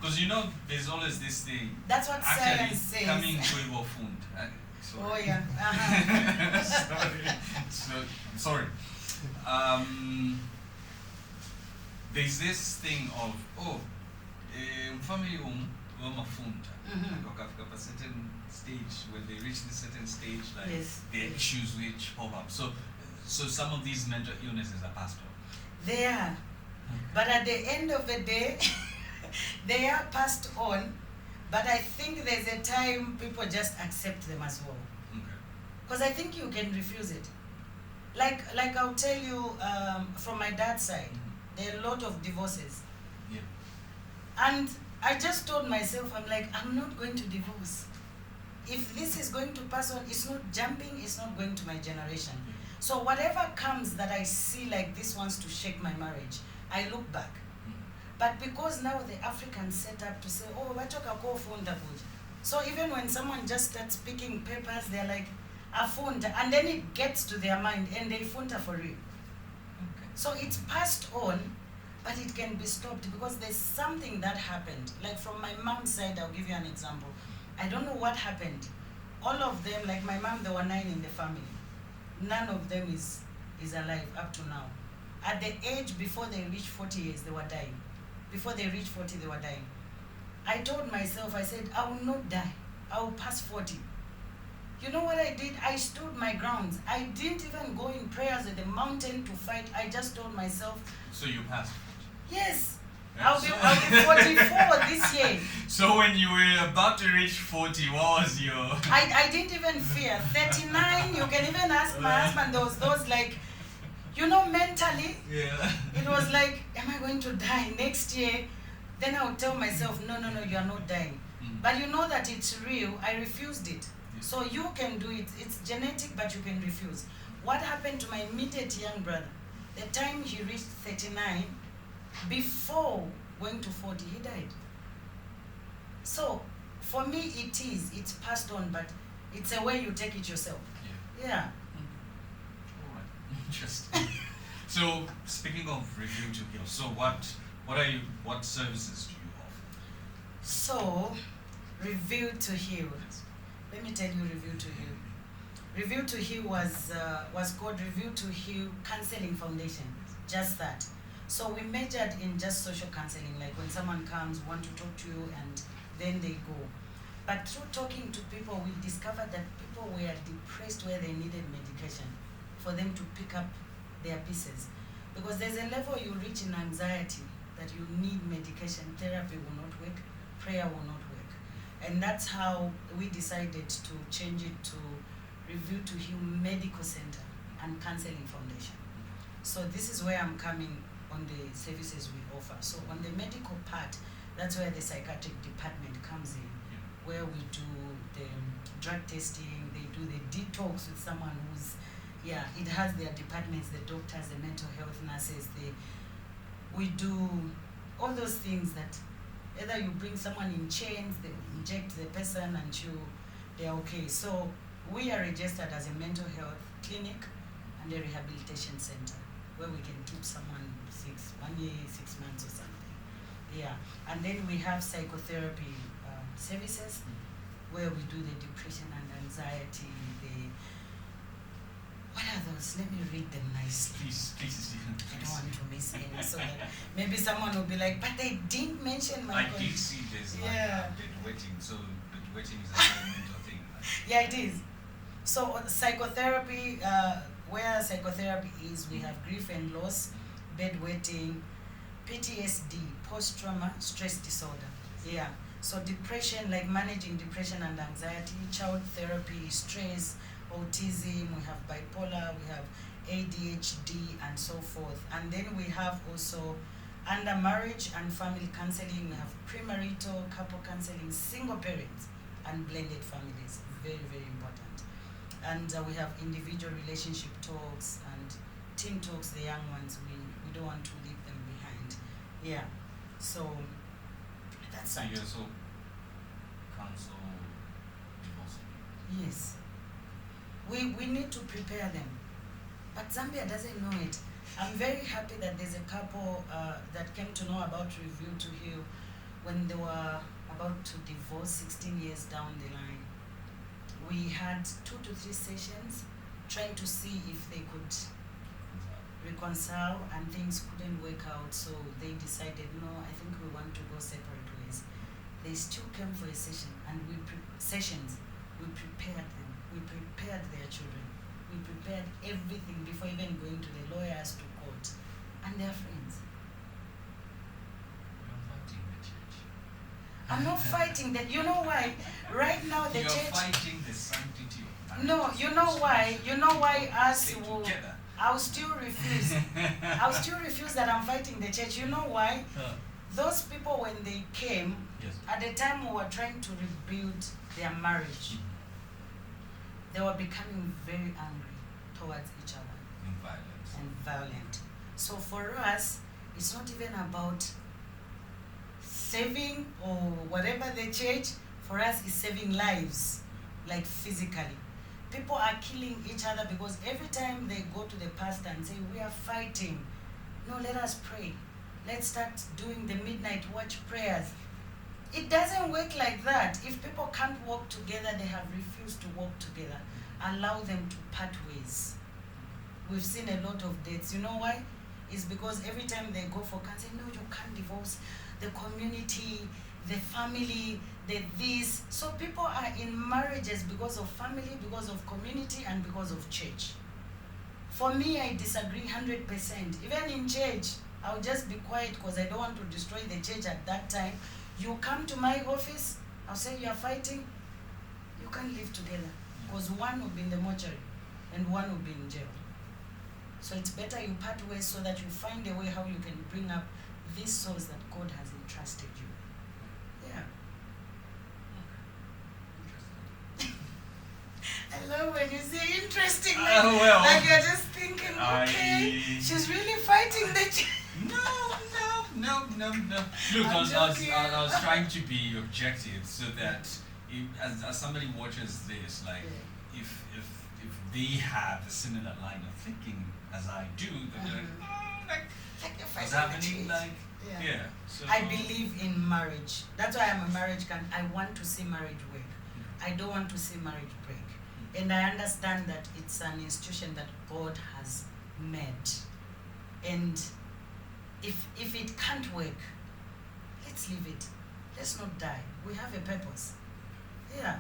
Because you know, there's always this thing. That's what science says. Coming to food. Oh yeah. Sorry. There's this thing of family mafunda. Like a certain stage, when they reach a certain stage, like Yes. their issues which pop up. So some of these mental illnesses are passed on. They are. But at the end of the day, they are passed on. But I think there's a time people just accept them as well. Okay. Because I think you can refuse it. Like I'll tell you, from my dad's side, there are a lot of divorces. Yeah. And I just told myself, I'm like, I'm not going to divorce. If this is going to pass on, it's not jumping, it's not going to my generation. Yeah. So whatever comes that I see like this wants to shake my marriage, I look back. But because now the Africans set up to say, oh, watoka ko funda kuja. So even when someone just starts picking papers, they're like, afunda, and then it gets to their mind and they funda for real. Okay. So it's passed on, but it can be stopped because there's something that happened. Like from my mom's side, I'll give you an example. I don't know what happened. All of them, like my mom, there were 9 in the family. None of them is alive up to now. At the age before they reached 40 years, they were dying. Before they reached 40, they were dying. I told myself, I said, I will not die. I will pass 40. You know what I did? I stood my grounds. I didn't even go in prayers at the mountain to fight. I just told myself. So you passed. Yes. Yeah, I'll be 44 this year. So when you were about to reach 40, what was your... I didn't even fear. 39, you can even ask my husband, those like, you know, mentally, Yeah. it was like, am I going to die next year? Then I would tell myself, no, you are not dying. But you know that it's real. I refused it. So you can do it. It's genetic, but you can refuse. What happened to my immediate young brother? The time he reached 39, before going to 40, he died. So for me, it's passed on, but it's a way you take it yourself. Yeah. All right. Interesting. So speaking of Review to Heal, so what services do you offer? So, Review to Heal. Let me tell you, Review to Heal. Review to Heal was called Review to Heal Counseling Foundation. Just that. So we majored in just social counseling, like when someone comes, want to talk to you, and then they go. But through talking to people, we discovered that people were depressed where they needed medication for them to pick up their pieces. Because there's a level you reach in anxiety that you need medication. Therapy will not work, prayer will not work. And that's how we decided to change it to Review to Heal Medical Center and Counseling Foundation. So this is where I'm coming on the services we offer. So on the medical part, that's where the psychiatric department comes in, where we do the drug testing, they do the detox with someone who's, it has their departments, the doctors, the mental health nurses, we do all those things that either you bring someone in chains, they inject the person and they're okay. So we are registered as a mental health clinic and a rehabilitation center where we can keep someone 1 year, 6 months or something. Yeah. And then we have psychotherapy services where we do the depression and anxiety, what are those? Let me read them nicely. Please. I don't want to miss any, so that maybe someone will be like, but they didn't mention my I did see there's bedwetting, so bedwetting is a mental thing. Right? Yeah, it is. So psychotherapy, where psychotherapy is, we have grief and loss, bedwetting, PTSD, post-trauma stress disorder. Yeah. So depression, like managing depression and anxiety, child therapy, stress, autism, we have bipolar, we have ADHD, and so forth. And then we have also under marriage and family counseling, we have premarital, couple counseling, single parents, and blended families. Very, very important. And we have individual relationship talks and team talks, the young ones, we don't want to leave them behind. Yeah. So that's So it. you also counsel divorce? Yes. We need to prepare them. But Zambia doesn't know it. I'm very happy that there's a couple that came to know about Review to Heal when they were about to divorce 16 years down the line. We had 2 to 3 sessions trying to see if they could reconcile, and things couldn't work out, so they decided, no, I think we want to go separate ways. They still came for a session, and we prepared them. We prepared their children. We prepared everything before even going to the lawyers, to court, and they're friends. I'm not fighting that. You know why? Right now the church. You're fighting the sanctity of marriage. No, you know why? You know why us Stay will. together. I'll still refuse. I'll still refuse that I'm fighting the church. You know why? Those people, when they came, Yes. at the time we were trying to rebuild their marriage, they were becoming very angry towards each other In violence. and violent. So for us, it's not even about saving or whatever the church, for us is saving lives, like physically. People are killing each other because every time they go to the pastor and say, we are fighting, no, let us pray. Let's start doing the midnight watch prayers. It doesn't work like that. If people can't walk together, they have refused to walk together. Allow them to part ways. We've seen a lot of deaths. You know why? It's because every time they go for cancer, no, you can't divorce the community, the family, the this. So people are in marriages because of family, because of community, and because of church. For me, I disagree 100%. Even in church, I'll just be quiet because I don't want to destroy the church at that time. You come to my office, I'll say you are fighting, you can't live together. Because one will be in the mortuary and one will be in jail. So it's better you part ways so that you find a way how you can bring up these souls that God has entrusted you. Yeah. I love when you say interesting, like, like you're just thinking, okay, she's really fighting the church. No. Look, I was trying to be objective so that as somebody watches this, like, if they have a similar line of thinking as I do, they're like, what's happening? Like, yeah. So I believe in marriage. That's why I'm a marriage I want to see marriage work. I don't want to see marriage break. And I understand that it's an institution that God has made. And if it can't work, let's leave it. Let's not die. We have a purpose. Yeah.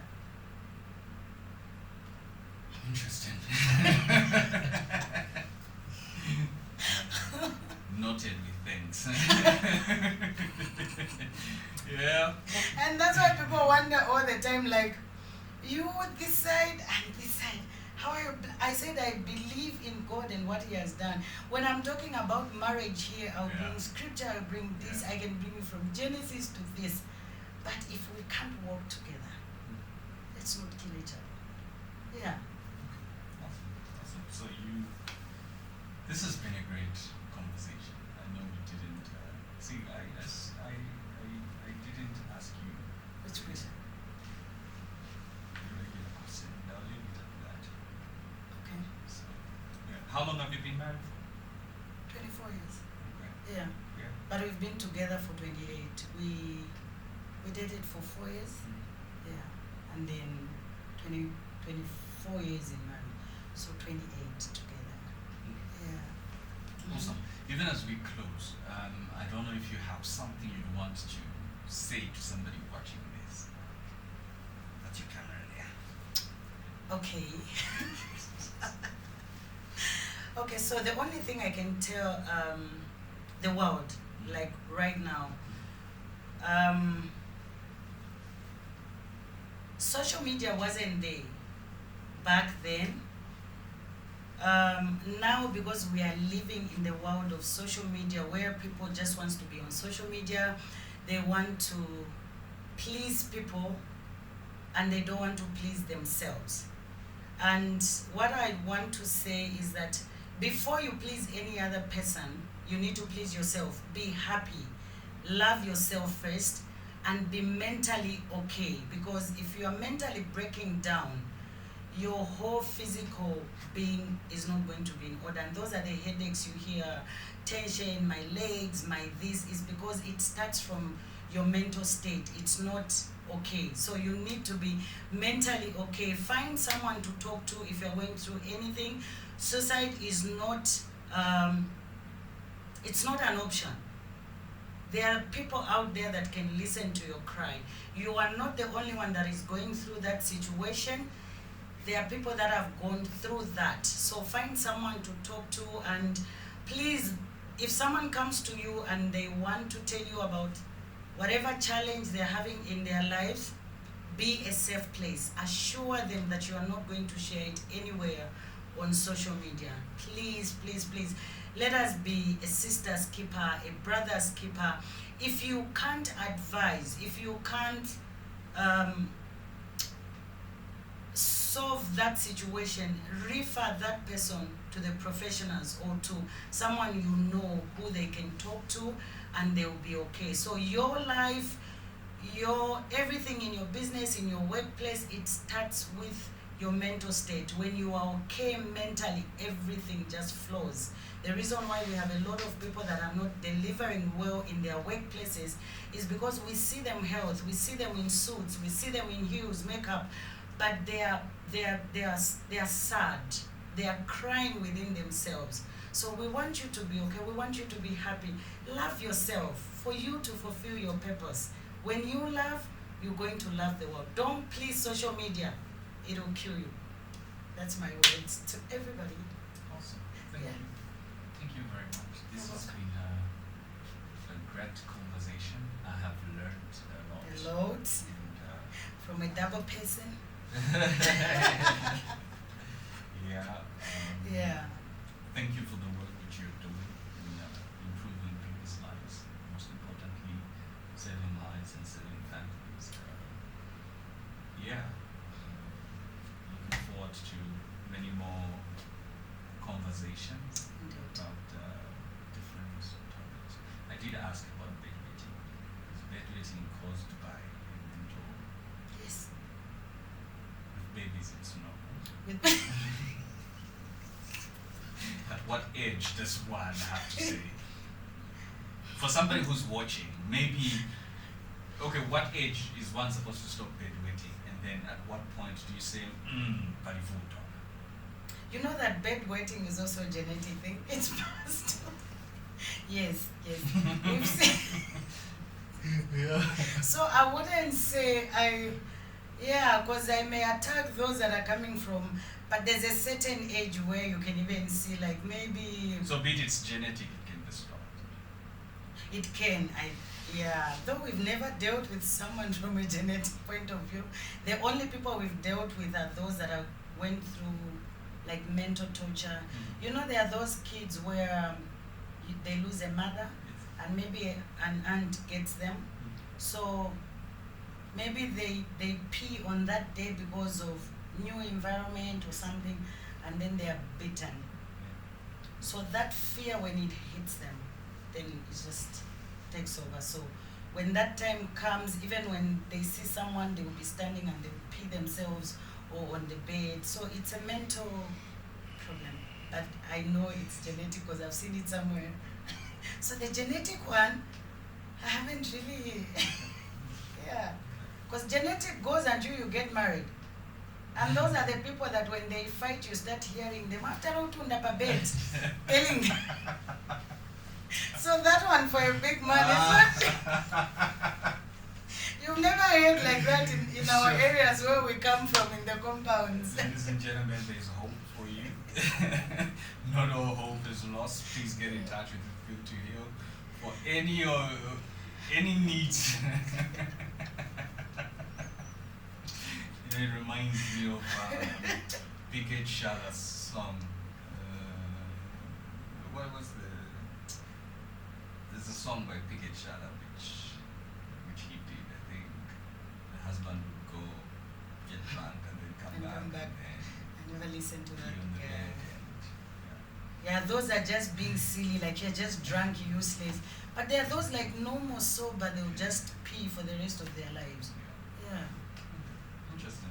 Interesting. Noted with things. Yeah. And that's why people wonder all the time, like, you this side and this side. I said I believe in God and what He has done. When I'm talking about marriage here, I'll bring scripture, I'll bring this, I can bring it from Genesis to this. But if we can't work together, let's not kill each other. Yeah. Awesome. So this has been a great conversation. I know we didn't, I didn't ask you. Which question? The regular question. I'll leave it at that. Okay. So, how long have you been married? 24 years. Okay. Yeah. But we've been together for 28. We dated for 4 years. Yeah. And then 24 years in marriage. So 28 together. Yeah. Awesome. Even as we close, I don't know if you have something you want to say to somebody watching this. That's your camera there. Okay. Okay, so the only thing I can tell the world, like right now, social media wasn't there back then. Now, because we are living in the world of social media where people just want to be on social media, they want to please people and they don't want to please themselves. And what I want to say is that before you please any other person, you need to please yourself. Be happy, love yourself first, and be mentally okay. Because if you are mentally breaking down, your whole physical being is not going to be in order. And those are the headaches you hear, tension, my legs, my this, is because it starts from your mental state. It's not okay. So you need to be mentally okay. Find someone to talk to if you're going through anything. Suicide is not it's not an option. There are people out there that can listen to your cry. You are not the only one that is going through that situation. There are people that have gone through that. So find someone to talk to, and please, if someone comes to you and they want to tell you about whatever challenge they're having in their lives, be a safe place. Assure them that you are not going to share it anywhere on social media. Please, please, please. Let us be a sister's keeper, a brother's keeper. If you can't advise, if you can't solve that situation, refer that person to the professionals or to someone you know who they can talk to, and they will be okay. So your life, your everything in your business, in your workplace, it starts with your mental state. When you are okay mentally, everything just flows. The reason why we have a lot of people that are not delivering well in their workplaces is because we see them health, we see them in suits, we see them in heels, makeup, but they are sad. They are crying within themselves. So we want you to be okay. We want you to be happy. Love yourself for you to fulfill your purpose. When you love, you're going to love the world. Don't please social media. It will kill you. That's my words to everybody. Awesome. Thank you. Thank you very much. This has been a great conversation. I have learned a lot. A lot. From a double person. Yeah. Thank you for the work that you're doing in improving people's lives. Most importantly, saving lives and saving families. Looking forward to many more conversations about different topics. I did ask about bedwetting. Is bedwetting caused by mental? Yes. With babies, it's normal. With At what age does one have to say? For somebody who's watching, maybe, okay, what age is one supposed to stop bedwetting? And then at what point do you say, parivuto? You know that bedwetting is also a genetic thing. It's passed. Yes. We've seen. Yeah. So I wouldn't say because I may attack those that are coming from, but there's a certain age where you can even see, like, maybe. So be it's genetic, it can be stopped. It can. Though we've never dealt with someone from a genetic point of view. The only people we've dealt with are those that have went through like mental torture. Mm-hmm. You know, there are those kids where they lose a mother, and maybe an aunt gets them. Mm-hmm. So maybe they pee on that day because of new environment or something, and then they are bitten. So that fear, when it hits them, then it just takes over. So when that time comes, even when they see someone, they will be standing and they will pee themselves or on the bed. So it's a mental problem. But I know it's genetic because I've seen it somewhere. So the genetic one, I haven't really, because genetic goes until you get married. And those are the people that when they fight, you start hearing them after all to bed, telling them. So that one for a big man is not. You've never heard like that in our areas where we come from, in the compounds. Ladies and gentlemen, there's hope for you. Not all hope is lost. Please get in touch with Feel to Heal for any needs. It reminds me of Piquet Shala's song. What was there's a song by Piquet Shala which he did. I think the husband would go get drunk and then come back. I never listened to that. On the bed Yeah, those are just being silly, like you're just drunk, useless. But there are those like no more sober, they'll just pee for the rest of their lives. Yeah. Interesting.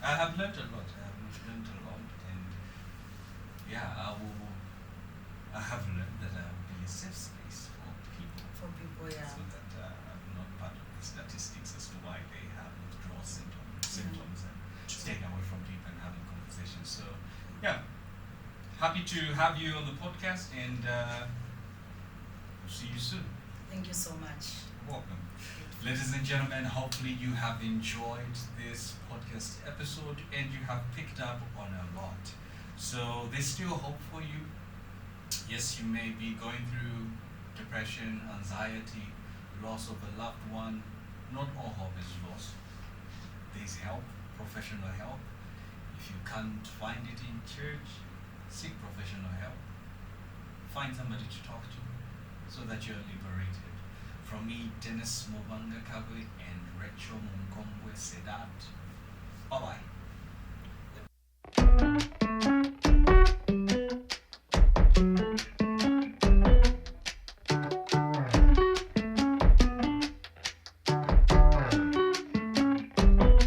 I have learned a lot. And I have learned that I will be a safe space for people. So that I'm not part of the statistics as to why they have withdrawal symptoms and staying away from people and having conversations. So, happy to have you on the podcast, and we'll see you soon. Thank you so much. Welcome. Ladies and gentlemen, hopefully you have enjoyed this podcast episode and you have picked up on a lot. So there's still hope for you. Yes, you may be going through depression, anxiety, loss of a loved one. Not all hope is lost. There's help, professional help. If you can't find it in church, seek professional help. Find somebody to talk to so that you're liberated. From me, Dennis Umubanga and Racheal Munkombwe Seedat. Bye-bye.